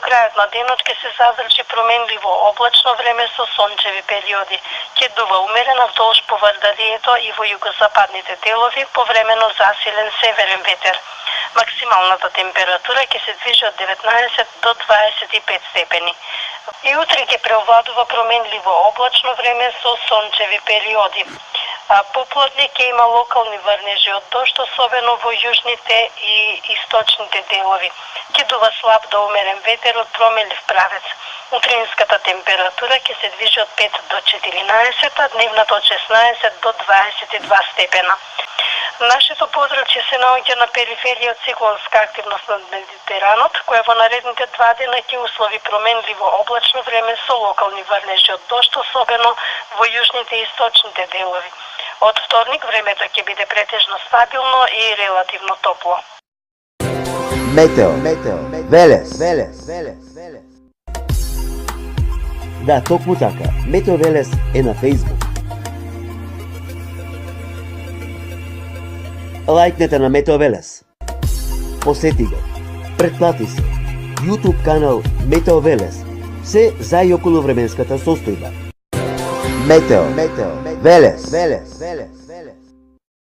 крајот на денот ќе се задржи променливо облачно време со сончеви периоди. Ќе дува умерена вдолж поврдарието и во југозападните делови, повремено засилен северен ветер. Максималната температура ќе се движи од 19 до 25 степени. И утре ќе преовладува променливо облачно време со сончеви периоди. Поплотни ќе има локални врнежи од дожд, особено во јужните и источните делови. Ќе дува слаб до умерен ветер од промелив правец. Утринската температура ќе се движи од 5 до 14, а дневната од 16 до 22 степена. Нашето подрачје се наоѓа на периферија од циклонска активност над Медитеранот, која во наредните 2 дена ќе услови променливо облачно време со локални врнежи од дожд, особено во јужните и источните делови. Од вторник времето ќе биде претежно стабилно и релативно топло. Метео Велес. Да, токму така. Метео Велес е на Facebook. Лајкнете на Метео Велес. Посети го. Претплати се. YouTube канал Метео Велес. Се за и околу временската состојба. Метео Велес.